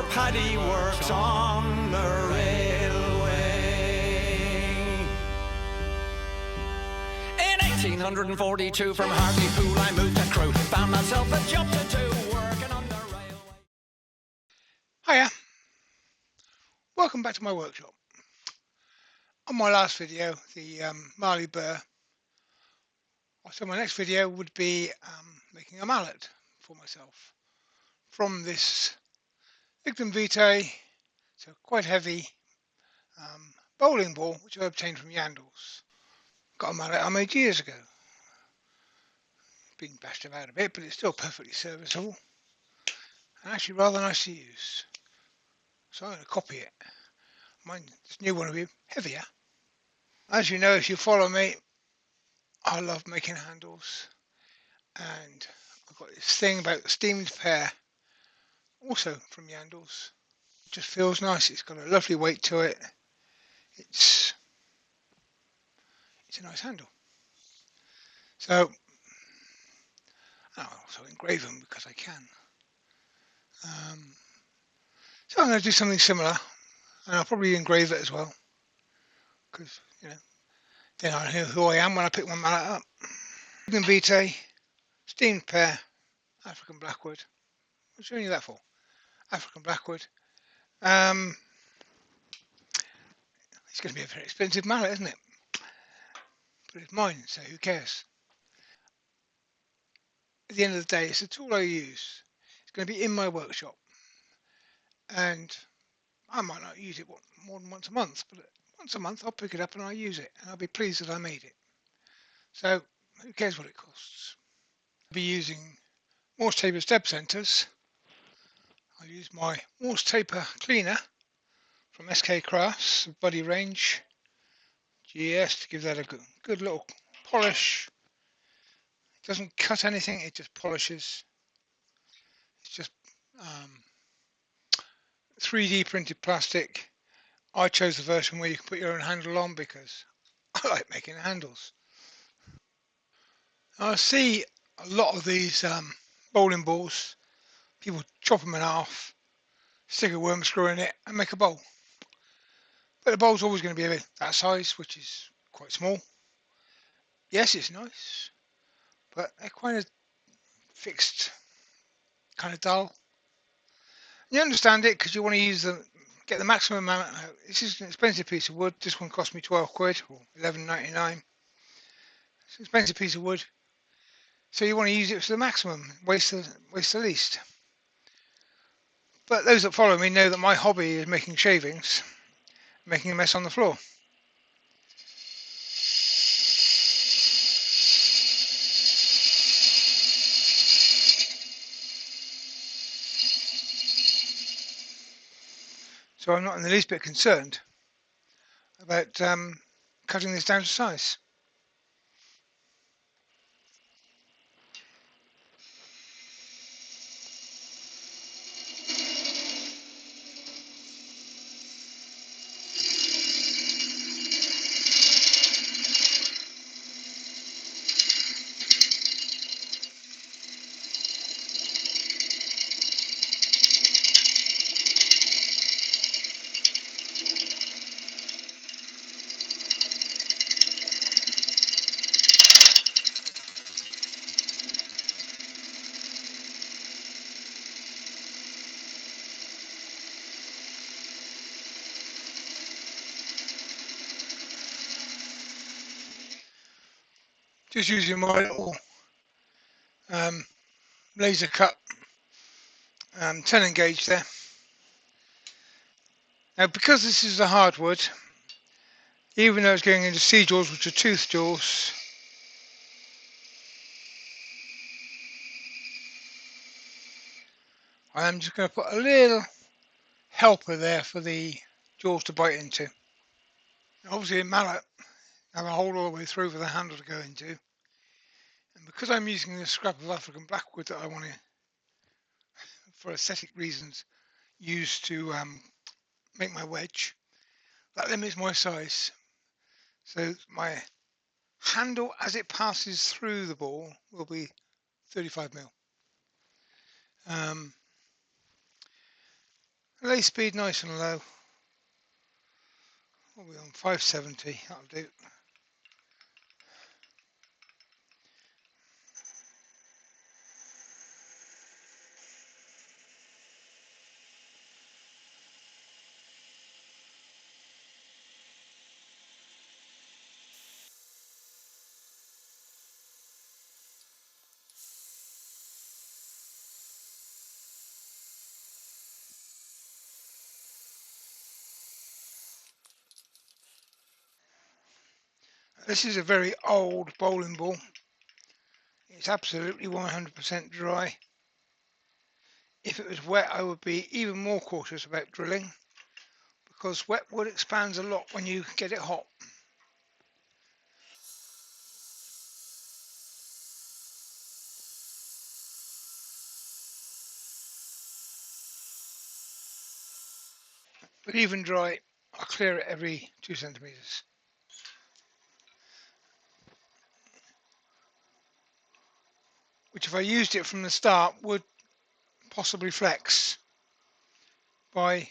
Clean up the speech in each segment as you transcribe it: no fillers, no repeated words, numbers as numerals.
paddy works on the railway. In 1842 from Hartlepool I moved to Crewe, found myself a job to do, working on the railway. Hiya, welcome back to my workshop. On my last video, the Marley burr, so my next video would be making a mallet for myself from this Lignum Vitae, so quite heavy bowling ball which I obtained from Yandles. Got a mallet I made years ago. Been bashed about a bit, but it's still perfectly serviceable and actually rather nice to use. So I'm going to copy it. This new one will be heavier. As you know, if you follow me, I love making handles, and I've got this thing about the steamed pear, also from Yandles. It just feels nice. It's got a lovely weight to it. It's a nice handle. So I also engrave them because I can. So I'm going to do something similar, and I'll probably engrave it as well, because then I know who I am when I pick my mallet up. Lignum Vitae, steamed pear, African blackwood. What's showing you that for? African blackwood. It's going to be a very expensive mallet, isn't it? But it's mine, so who cares? At the end of the day, it's a tool I use. It's going to be in my workshop, and I might not use it more than once a month, but once a month I'll pick it up and I'll use it, and I'll be pleased that I made it. So who cares what it costs? I'll be using Morse taper step centers. I'll use my Morse taper cleaner from SK Crafts Buddy range GS to give that a good little polish. It doesn't cut anything, it just polishes. It's just 3D printed plastic. I chose the version where you can put your own handle on because I like making handles. I see a lot of these bowling balls, people chop them in half, stick a worm screw in it and make a bowl. But the bowl's always going to be that size, which is quite small. Yes, it's nice, but they're kind of fixed, kind of dull. You understand it because you want to get the maximum amount out. This is an expensive piece of wood. This one cost me 12 quid or 11.99. It's an expensive piece of wood. So you want to use it to the maximum, waste the least. But those that follow me know that my hobby is making shavings, making a mess on the floor. So I'm not in the least bit concerned about cutting this down to size. Just using my little laser cut 10 gauge there. Now, because this is a hardwood, even though it's going into C jaws, which are tooth jaws, I'm just going to put a little helper there for the jaws to bite into. Obviously, a mallet have a hole all the way through for the handle to go into, and because I'm using this scrap of African blackwood that I want to, for aesthetic reasons, use to make my wedge, that limits my size. So my handle as it passes through the ball will be 35mm. Relay speed nice and low. What are we on? 570, that'll do. This is a very old bowling ball. It's absolutely 100% dry. If it was wet, I would be even more cautious about drilling, because wet wood expands a lot when you get it hot. But even dry, I clear it every 2 centimeters. Which, if I used it from the start, would possibly flex by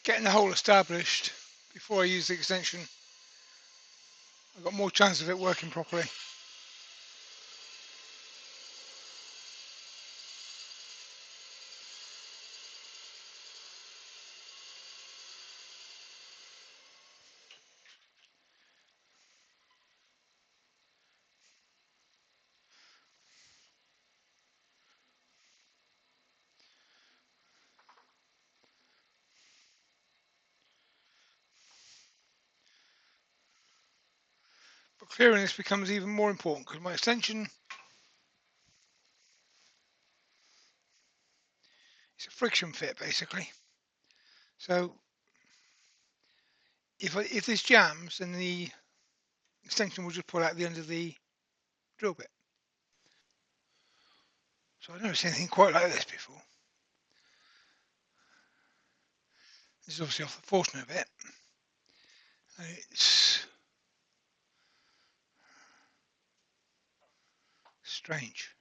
getting the hole established before I use the extension. I've got more chance of it working properly. But clearing this becomes even more important, because my extension is a friction fit basically. So if this jams, then the extension will just pull out the end of the drill bit. So I've never seen anything quite like this before. This is obviously off the Forstner bit. And it's strange.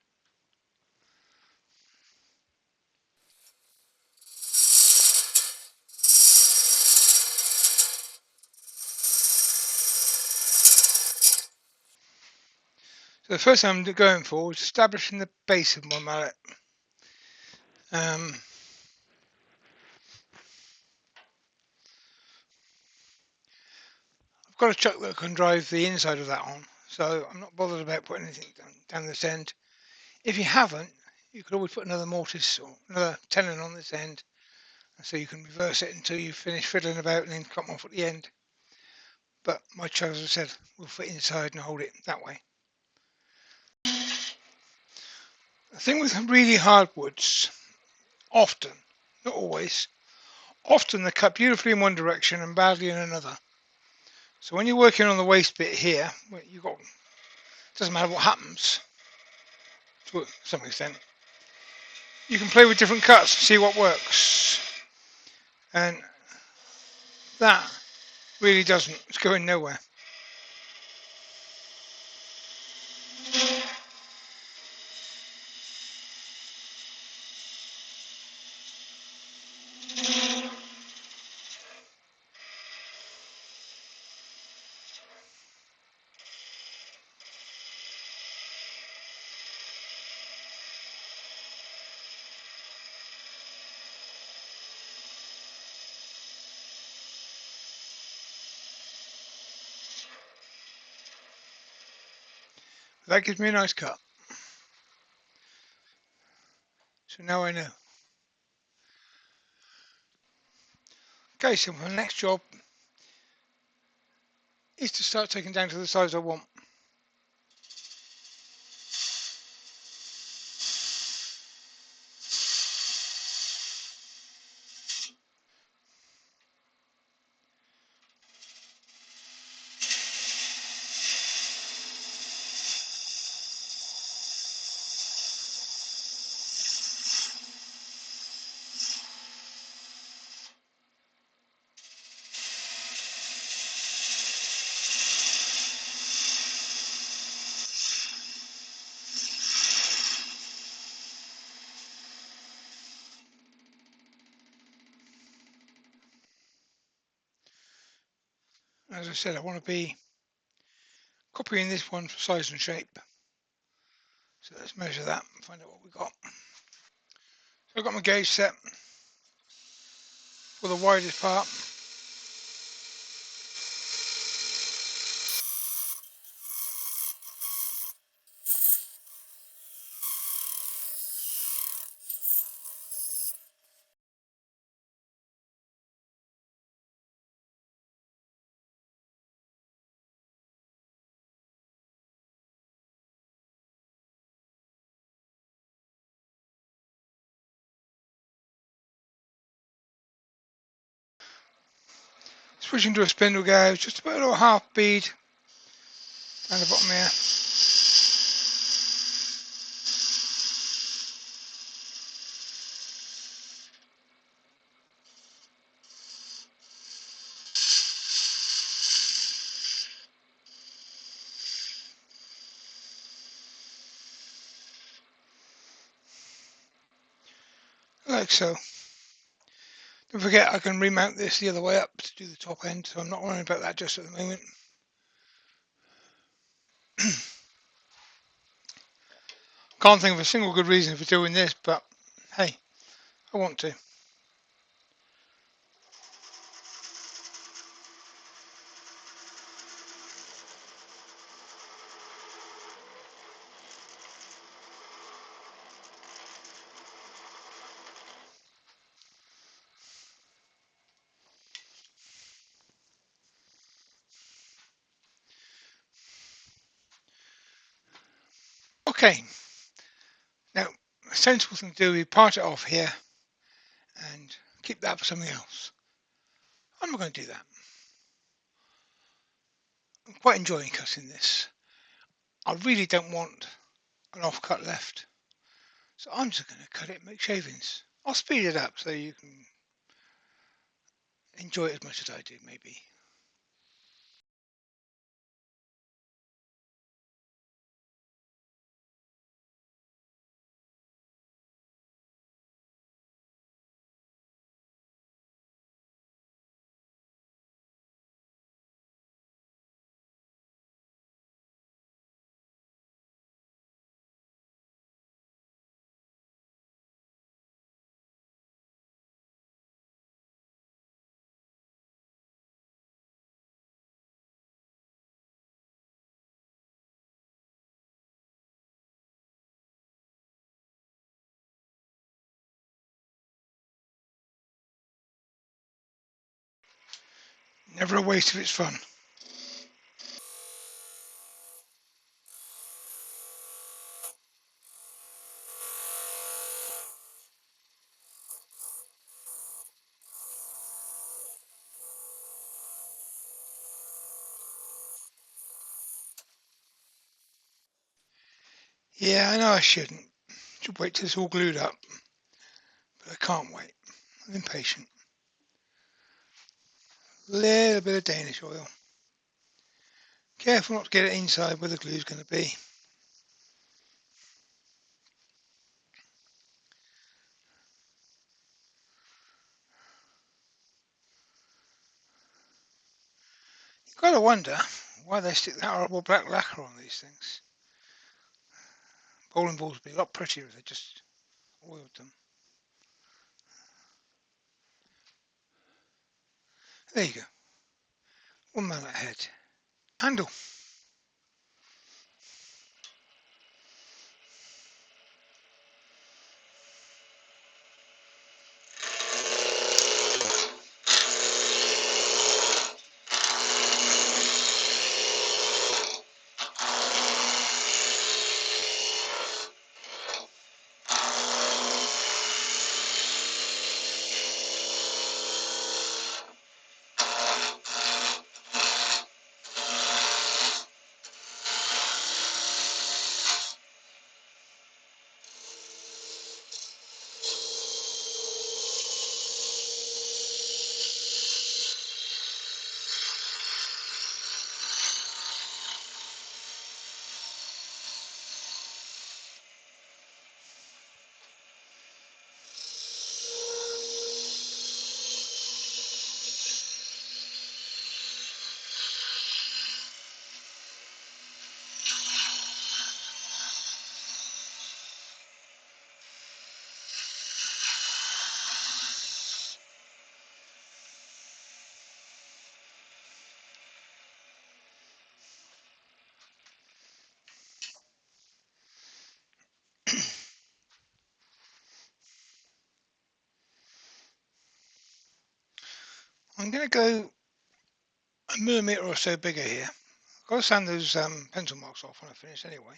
So the first thing I'm going for is establishing the base of my mallet. I've got a chuck that can drive the inside of that on, so I'm not bothered about putting anything down this end. If you haven't, you could always put another mortise or another tenon on this end, so you can reverse it until you finish fiddling about and then cut them off at the end. But my chuck, as I said, will fit inside and hold it that way. The thing with really hard woods, often, not always, often they're cut beautifully in one direction and badly in another. So when you're working on the waste bit here, it doesn't matter what happens, to some extent, you can play with different cuts, see what works. And that really doesn't, it's going nowhere. That gives me a nice cut. So now I know. Okay, so my next job is to start taking down to the size I want. as I said, I want to be copying this one for size and shape. So let's measure that and find out what we got. So I've got my gauge set for the widest part. Switching to a spindle gauge, just about a little half bead down the bottom here. Like so. Don't forget I can remount this the other way up to do the top end, so I'm not worrying about that just at the moment. Can't think of a single good reason for doing this, but hey, I want to. Okay, now a sensible thing to do is part it off here and keep that for something else. I'm not going to do that. I'm quite enjoying cutting this. I really don't want an offcut left, so I'm just going to cut it and make shavings. I'll speed it up so you can enjoy it as much as I do, maybe. Never a waste of its fun. Yeah, I know I shouldn't. Should wait till it's all glued up, but I can't wait. I'm impatient. Little bit of Danish oil. Careful not to get it inside where the glue's going to be. You've got to wonder why they stick that horrible black lacquer on these things. Bowling balls would be a lot prettier if they just oiled them. There you go. One mallet head. Handle. I'm going to go a millimetre or so bigger here. I've got to sand those pencil marks off when I finish anyway.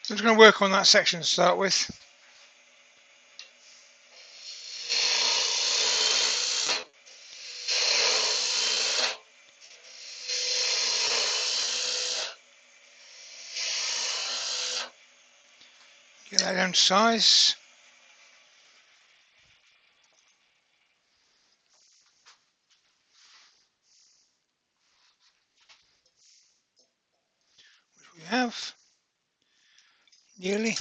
I'm just going to work on that section to start with. Get that down to size. Which we have. Nearly.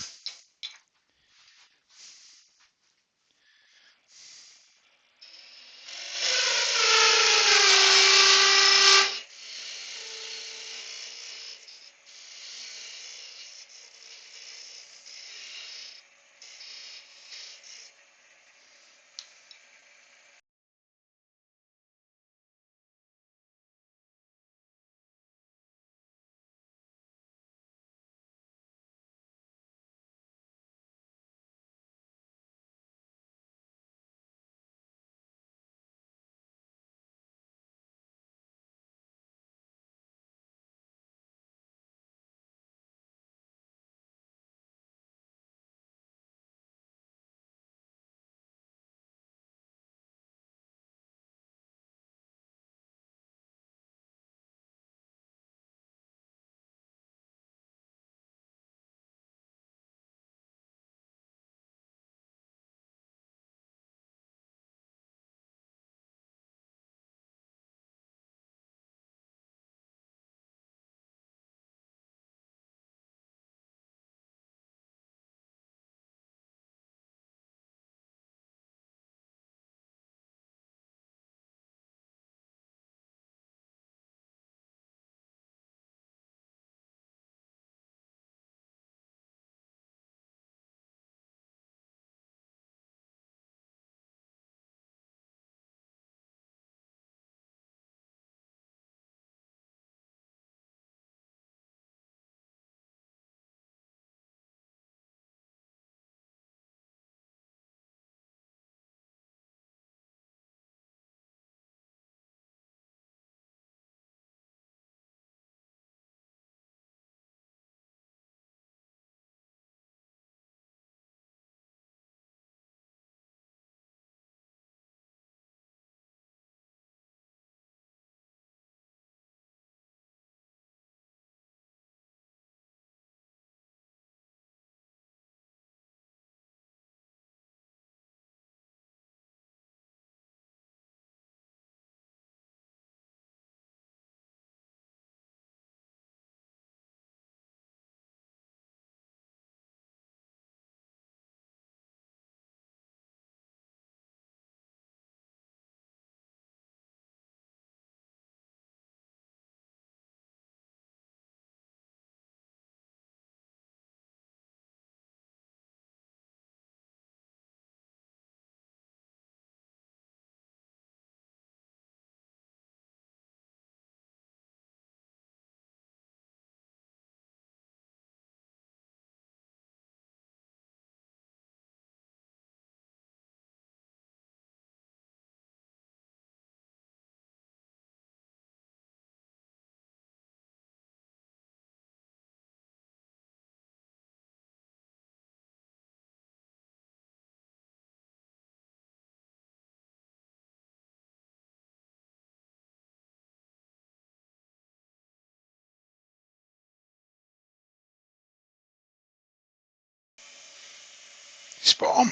Spot on.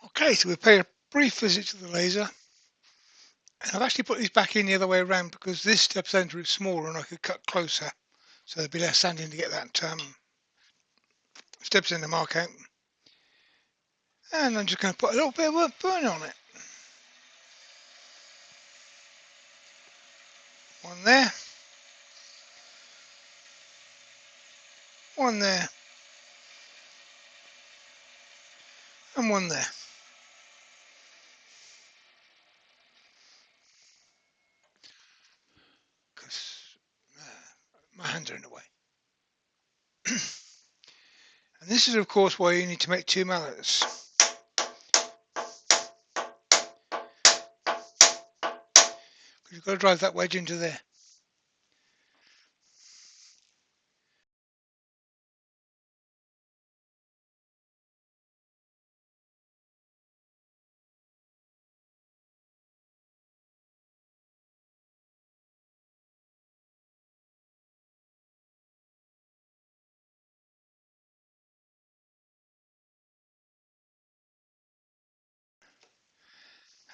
Okay, so we've paid a brief visit to the laser. And I've actually put these back in the other way around because this step center is smaller and I could cut closer. So there'd be less sanding to get that step center mark out. And I'm just going to put a little bit of burn on it. One there. One there. and one there. Because my hands are in the way. And this is of course why you need to make two mallets. Because you've got to drive that wedge into there.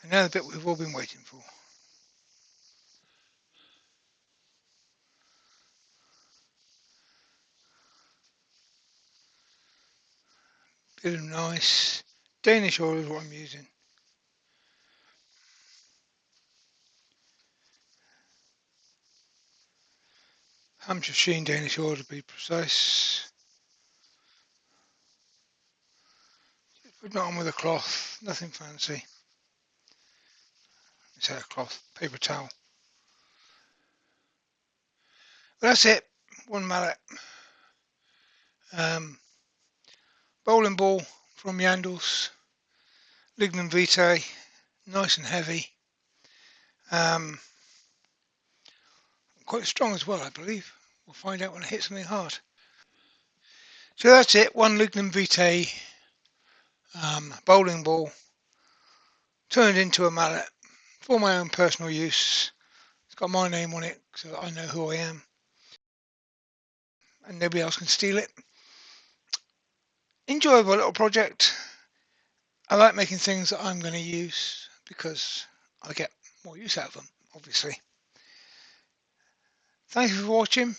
And now the bit we've all been waiting for. Bit of nice Danish oil is what I'm using. Hampshire Sheen Danish oil to be precise. Put it on with a cloth, nothing fancy. It's a cloth, paper towel. But that's it, one mallet. Bowling ball from Yandles, Lignum Vitae, nice and heavy. Quite strong as well, I believe. We'll find out when I hit something hard. So that's it, one Lignum Vitae bowling ball turned into a mallet for my own personal use. It's got my name on it so that I know who I am and nobody else can steal it. Enjoyable little project. I like making things that I'm going to use because I get more use out of them, obviously. Thank you for watching.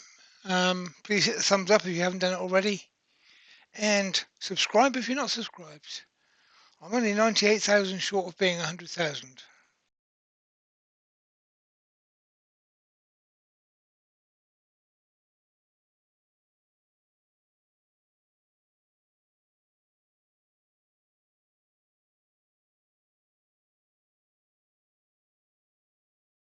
Please hit the thumbs up if you haven't done it already, and subscribe if you're not subscribed. I'm only 98,000 short of being 100,000.